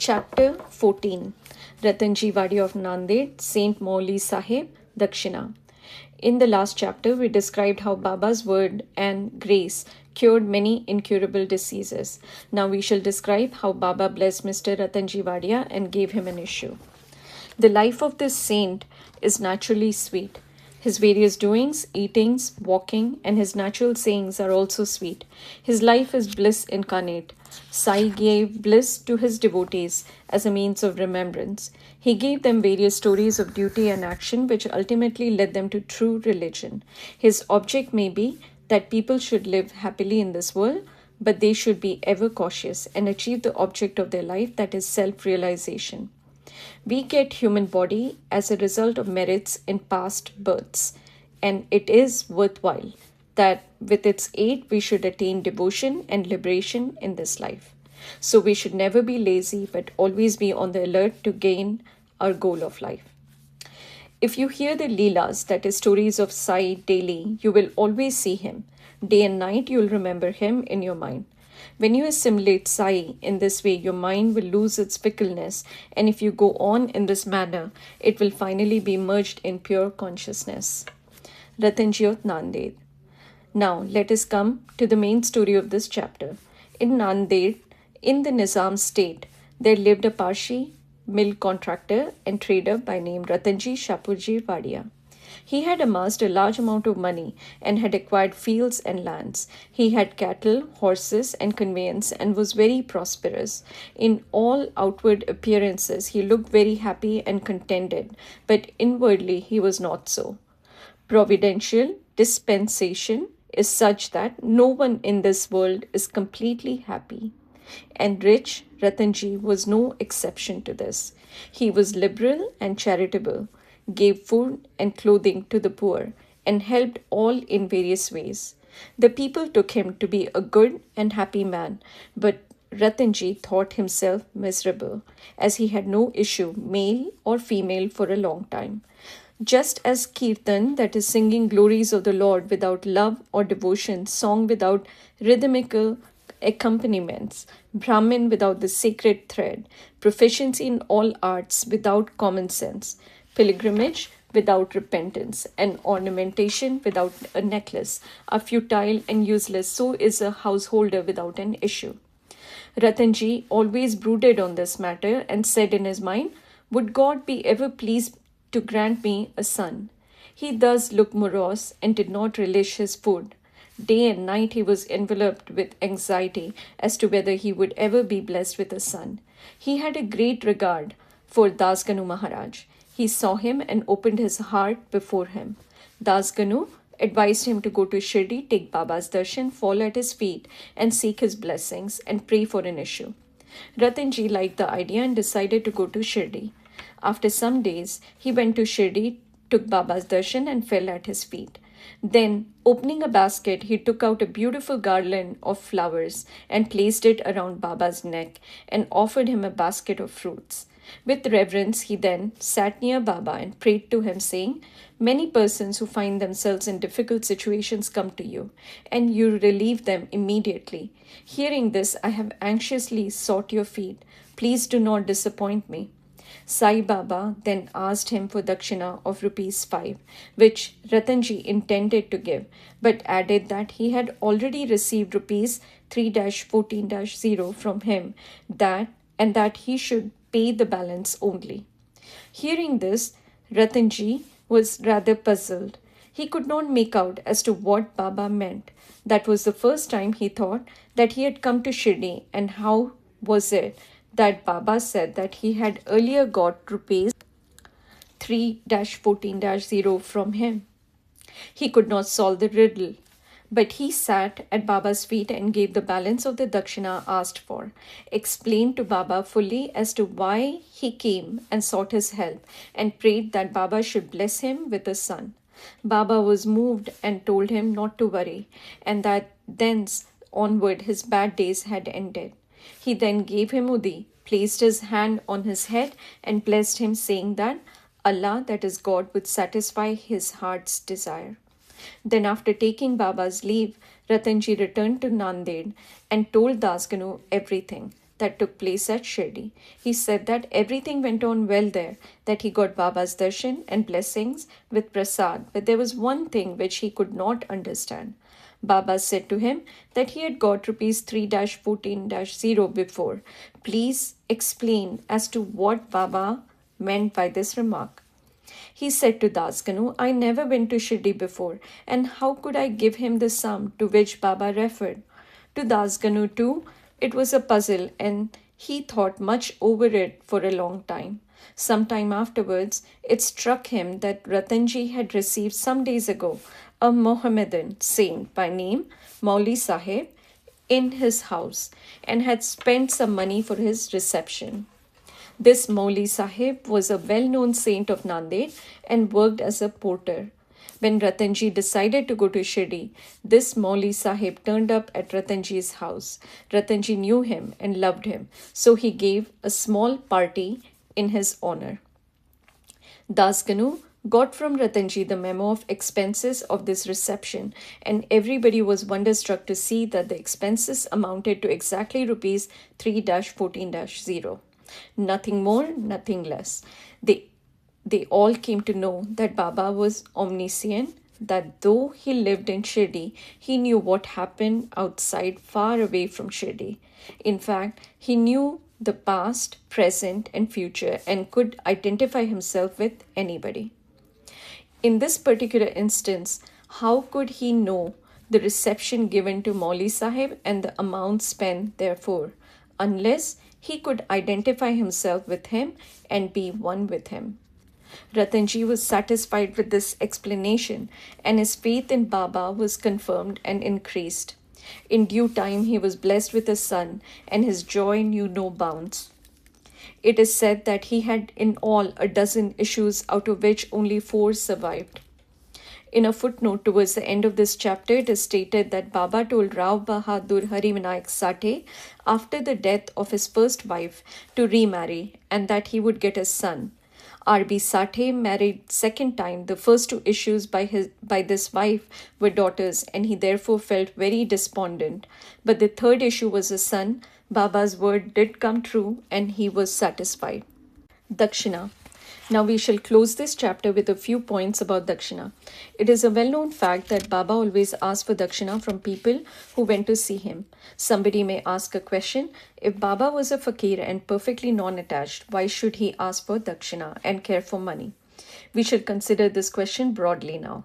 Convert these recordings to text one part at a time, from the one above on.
Chapter 14 Ratanji Wadi of Nanded, Saint Mauli Sahib, Dakshina. In the last chapter, we described how Baba's word and grace cured many incurable diseases. Now we shall describe how Baba blessed Mr. Ratanji Wadia and gave him an issue. The life of this saint is naturally sweet. His various doings, eatings, walking, and his natural sayings are also sweet. His life is bliss incarnate. Sai gave bliss to his devotees as a means of remembrance. He gave them various stories of duty and action which ultimately led them to true religion. His object may be that people should live happily in this world, but they should be ever cautious and achieve the object of their life, that is self-realization. We get human body as a result of merits in past births, and it is worthwhile that with its aid we should attain devotion and liberation in this life. So we should never be lazy but always be on the alert to gain our goal of life. If you hear the Leelas, that is stories of Sai daily, you will always see him. Day and night you will remember him in your mind. When you assimilate Sai in this way, your mind will lose its fickleness, and if you go on in this manner, it will finally be merged in pure consciousness. Ratanji of Nanded. Now, let us come to the main story of this chapter. In Nanded, in the Nizam state, there lived a Parsi mill contractor and trader by name Ratanji Shapurji Wadia. He had amassed a large amount of money and had acquired fields and lands. He had cattle, horses, and conveyance and was very prosperous. In all outward appearances, he looked very happy and contented, but inwardly he was not so. Providential dispensation is such that no one in this world is completely happy. And rich Ratanji was no exception to this. He was liberal and charitable, gave food and clothing to the poor, and helped all in various ways. The people took him to be a good and happy man, but Ratanji thought himself miserable, as he had no issue, male or female, for a long time. Just as kirtan, that is singing glories of the Lord without love or devotion, song without rhythmical accompaniments, Brahmin without the sacred thread, proficiency in all arts without common sense, pilgrimage without repentance, and ornamentation without a necklace are futile and useless, so is a householder without an issue. Ratanji always brooded on this matter and said in his mind, "Would God be ever pleased to grant me a son?" He thus looked morose and did not relish his food. Day and night he was enveloped with anxiety as to whether he would ever be blessed with a son. He had a great regard for Dasganu Maharaj. He saw him and opened his heart before him. Dasganu advised him to go to Shirdi, take Baba's darshan, fall at his feet, and seek his blessings and pray for an issue. Ratanji liked the idea and decided to go to Shirdi. After some days, he went to Shirdi, took Baba's darshan, and fell at his feet. Then, opening a basket, he took out a beautiful garland of flowers and placed it around Baba's neck and offered him a basket of fruits. With reverence, he then sat near Baba and prayed to him, saying, "Many persons who find themselves in difficult situations come to you, and you relieve them immediately. Hearing this, I have anxiously sought your feet. Please do not disappoint me." Sai Baba then asked him for dakshina of ₹5, which Ratanji intended to give, but added that he had already received ₹3-14-0 from him, and that he should pay the balance only. Hearing this, Ratanji was rather puzzled. He could not make out as to what Baba meant. That was the first time he thought that he had come to Shirdi, and how was it that Baba said that he had earlier got ₹3-14-0 from him. He could not solve the riddle, but he sat at Baba's feet and gave the balance of the dakshina asked for, explained to Baba fully as to why he came and sought his help, and prayed that Baba should bless him with a son. Baba was moved and told him not to worry, and that thence onward his bad days had ended. He then gave him Udi, placed his hand on his head, and blessed him, saying that Allah, that is God, would satisfy his heart's desire. Then, after taking Baba's leave, Ratanji returned to Nanded and told Dasganu everything. that took place at Shirdi. He said that everything went on well there, that he got Baba's darshan and blessings with prasad, but there was one thing which he could not understand. Baba said to him that he had got rupees 3-14-0 before. Please explain as to what Baba meant by this remark. He said to Dasganu, I never been to Shirdi before, and how could I give him the sum to which Baba referred? To Dasganu too, it was a puzzle, and he thought much over it for a long time. Some time afterwards, it struck him that Ratanji had received some days ago a Mohammedan saint by name Mauli Sahib in his house and had spent some money for his reception. This Mauli Sahib was a well-known saint of Nanded and worked as a porter. When Ratanji decided to go to Shirdi, this Mauli Sahib turned up at Ratanji's house. Ratanji knew him and loved him, so he gave a small party in his honor. Dasganu got from Ratanji the memo of expenses of this reception, and everybody was wonderstruck to see that the expenses amounted to exactly rupees 3-14-0. Nothing more, nothing less. They all came to know that Baba was omniscient, that though he lived in Shirdi, he knew what happened outside far away from Shirdi. In fact, he knew the past, present, and future and could identify himself with anybody. In this particular instance, how could he know the reception given to Mauli Sahib and the amount spent therefore, unless he could identify himself with him and be one with him? Ratanji was satisfied with this explanation, and his faith in Baba was confirmed and increased. In due time, he was blessed with a son, and his joy knew no bounds. It is said that he had in all a dozen issues, out of which only 4 survived. In a footnote towards the end of this chapter, it is stated that Baba told Rao Bahadur Harivinayak Sathe after the death of his first wife to remarry and that he would get a son. R.B. Sathe married second time. The first 2 issues by this wife were daughters, and he therefore felt very despondent. But the third issue was a son. Baba's word did come true, and he was satisfied. Dakshina. Now we shall close this chapter with a few points about Dakshina. It is a well-known fact that Baba always asked for Dakshina from people who went to see him. Somebody may ask a question, if Baba was a fakir and perfectly non-attached, why should he ask for Dakshina and care for money? We shall consider this question broadly now.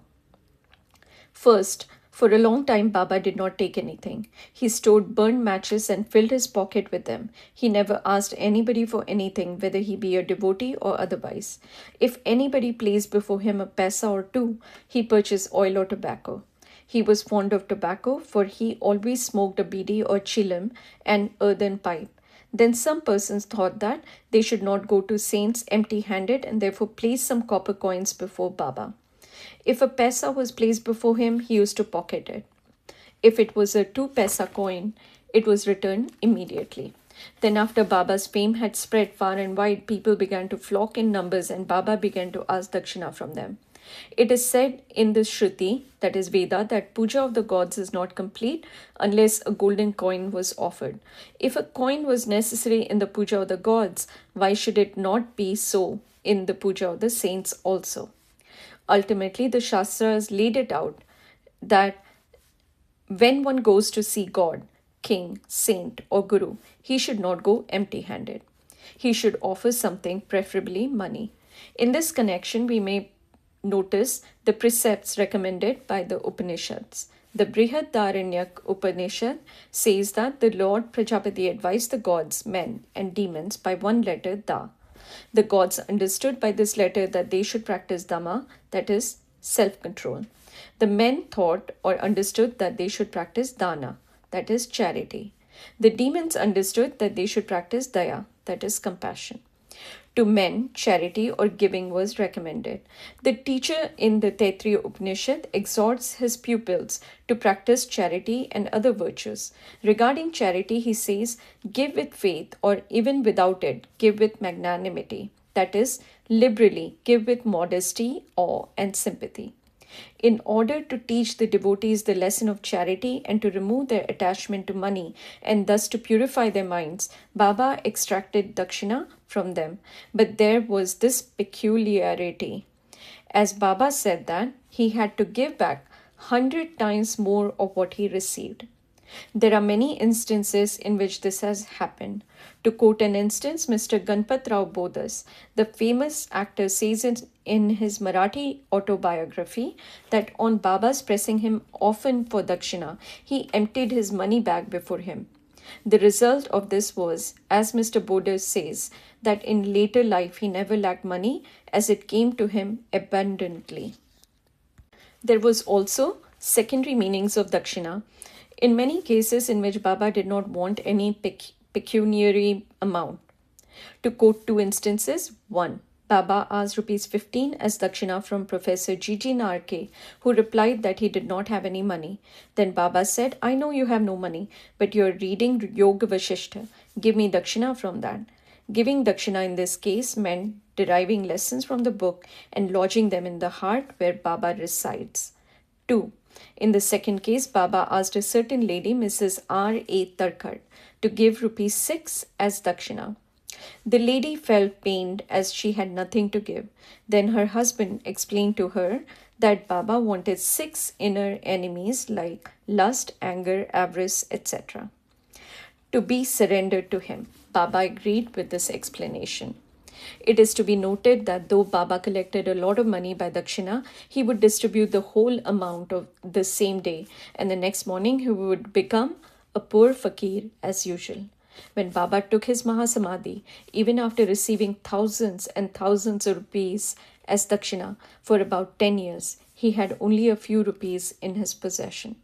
First, for a long time, Baba did not take anything. He stored burned matches and filled his pocket with them. He never asked anybody for anything, whether he be a devotee or otherwise. If anybody placed before him a paisa or 2, he purchased oil or tobacco. He was fond of tobacco, for he always smoked a bidi or chilim, an earthen pipe. Then some persons thought that they should not go to saints empty-handed and therefore place some copper coins before Baba. If a paisa was placed before him, he used to pocket it. If it was a 2 paisa coin, it was returned immediately. Then after Baba's fame had spread far and wide, people began to flock in numbers and Baba began to ask Dakshina from them. It is said in the Shruti, that is Veda, that puja of the gods is not complete unless a golden coin was offered. If a coin was necessary in the puja of the gods, why should it not be so in the puja of the saints also? Ultimately, the Shastras laid it out that when one goes to see God, king, saint, or guru, he should not go empty-handed. He should offer something, preferably money. In this connection, we may notice the precepts recommended by the Upanishads. The Brihadaranyaka Upanishad says that the Lord Prajapati advised the gods, men, and demons by one letter, Da. The gods understood by this letter that they should practice Dhamma, that is, self-control. The men thought or understood that they should practice Dana, that is, charity. The demons understood that they should practice Daya, that is, compassion. To men, charity or giving was recommended. The teacher in the Taittiriya Upanishad exhorts his pupils to practice charity and other virtues. Regarding charity, he says, give with faith, or even without it, give with magnanimity. That is, liberally, give with modesty, awe, and sympathy. In order to teach the devotees the lesson of charity and to remove their attachment to money and thus to purify their minds, Baba extracted dakshina from them. But there was this peculiarity. As Baba said that he had to give back 100 times more of what he received. There are many instances in which this has happened. To quote an instance, Mr. Ganpat Rao Bodas, the famous actor, says in his Marathi autobiography that on Baba's pressing him often for dakshina, he emptied his money bag before him. The result of this was, as Mr. Bodas says, that in later life he never lacked money as it came to him abundantly. There was also secondary meanings of dakshina. In many cases in which Baba did not want any pecuniary amount. To quote two instances, 1. Baba asked rupees 15 as dakshina from Professor G.G. Narke, who replied that he did not have any money. Then Baba said, I know you have no money, but you are reading Yoga Vasishtha. Give me dakshina from that. Giving dakshina in this case meant deriving lessons from the book and lodging them in the heart where Baba resides. 2. In the second case, Baba asked a certain lady, Mrs. R.A. Tarkar, to give rupees 6 as dakshina. The lady felt pained as she had nothing to give. Then her husband explained to her that Baba wanted 6 inner enemies like lust, anger, avarice, etc. to be surrendered to him. Baba agreed with this explanation. It is to be noted that though Baba collected a lot of money by dakshina, he would distribute the whole amount of the same day, and the next morning he would become a poor fakir as usual. When Baba took his Mahasamadhi, even after receiving thousands and thousands of rupees as dakshina for about 10 years, he had only a few rupees in his possession.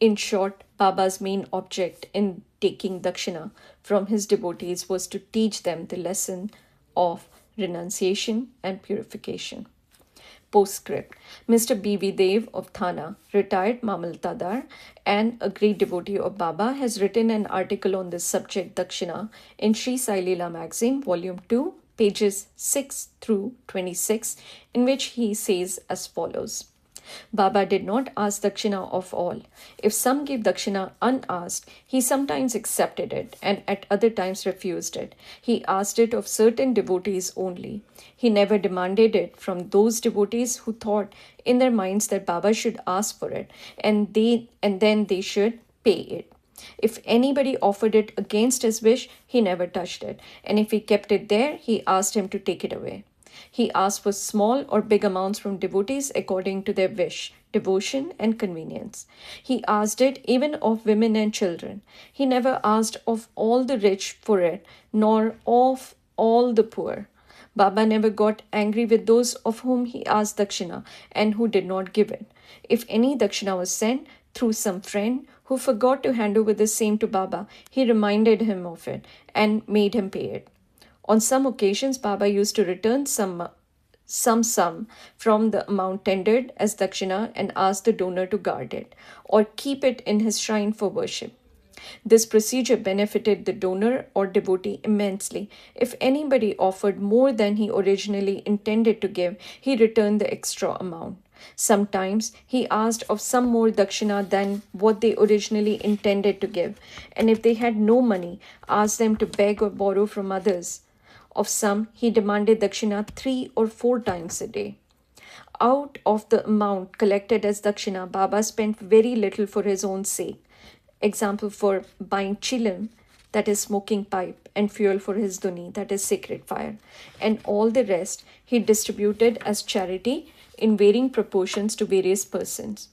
In short, Baba's main object in taking dakshina from his devotees was to teach them the lesson of renunciation and purification. Postscript. Mr. B.V. Dev of Thana, retired Mamaltadar and a great devotee of Baba, has written an article on this subject, dakshina, in Sri Sai Leela magazine, volume 2, pages 6 through 26, in which he says as follows. Baba did not ask dakshina of all. If some gave dakshina unasked, he sometimes accepted it and at other times refused it. He asked it of certain devotees only. He never demanded it from those devotees who thought in their minds that Baba should ask for it and then they should pay it. If anybody offered it against his wish, he never touched it, and if he kept it there, he asked him to take it away. He asked for small or big amounts from devotees according to their wish, devotion, and convenience. He asked it even of women and children. He never asked of all the rich for it, nor of all the poor. Baba never got angry with those of whom he asked dakshina and who did not give it. If any dakshina was sent through some friend who forgot to hand over the same to Baba, he reminded him of it and made him pay it. On some occasions, Baba used to return some sum from the amount tendered as dakshina and ask the donor to guard it or keep it in his shrine for worship. This procedure benefited the donor or devotee immensely. If anybody offered more than he originally intended to give, he returned the extra amount. Sometimes he asked of some more dakshina than what they originally intended to give, and if they had no money, asked them to beg or borrow from others. Of some, he demanded dakshina 3 or 4 times a day. Out of the amount collected as dakshina, Baba spent very little for his own sake. Example, for buying chilim, that is smoking pipe, and fuel for his dhuni, that is sacred fire. And all the rest he distributed as charity in varying proportions to various persons.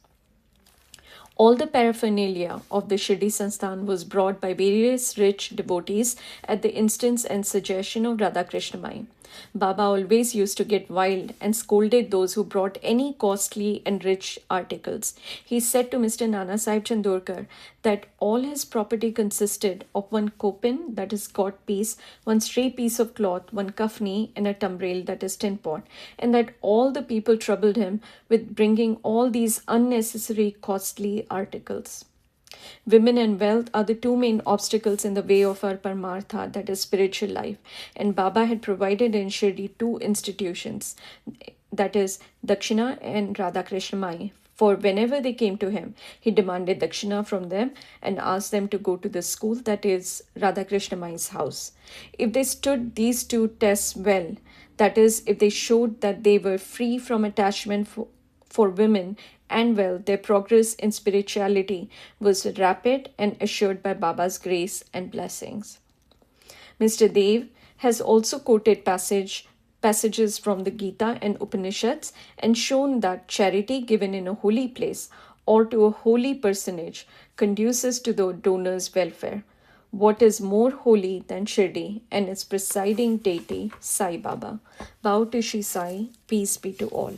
All the paraphernalia of the Shirdi Sansthan was brought by various rich devotees at the instance and suggestion of Radhakrishna Mai. Baba always used to get wild and scolded those who brought any costly and rich articles. He said to Mr. Nana Sahib Chandorkar that all his property consisted of one kopin, that is cot piece, one stray piece of cloth, one kafni, and a tambrail, that is tin pot, and that all the people troubled him with bringing all these unnecessary costly articles. Women and wealth are the two main obstacles in the way of our paramartha, that is spiritual life, and Baba had provided in Shirdi 2 institutions, that is, Dakshina and Radha Krishna Mai. For whenever they came to him, he demanded Dakshina from them and asked them to go to the school, that is, Radha Krishna Mai's house. If they stood these two tests well, that is, if they showed that they were free from attachment for women, and well, their progress in spirituality was rapid and assured by Baba's grace and blessings. Mr. Dev has also quoted passages from the Gita and Upanishads and shown that charity given in a holy place or to a holy personage conduces to the donor's welfare. What is more holy than Shirdi and its presiding deity, Sai Baba? Bow to Shri Sai, peace be to all.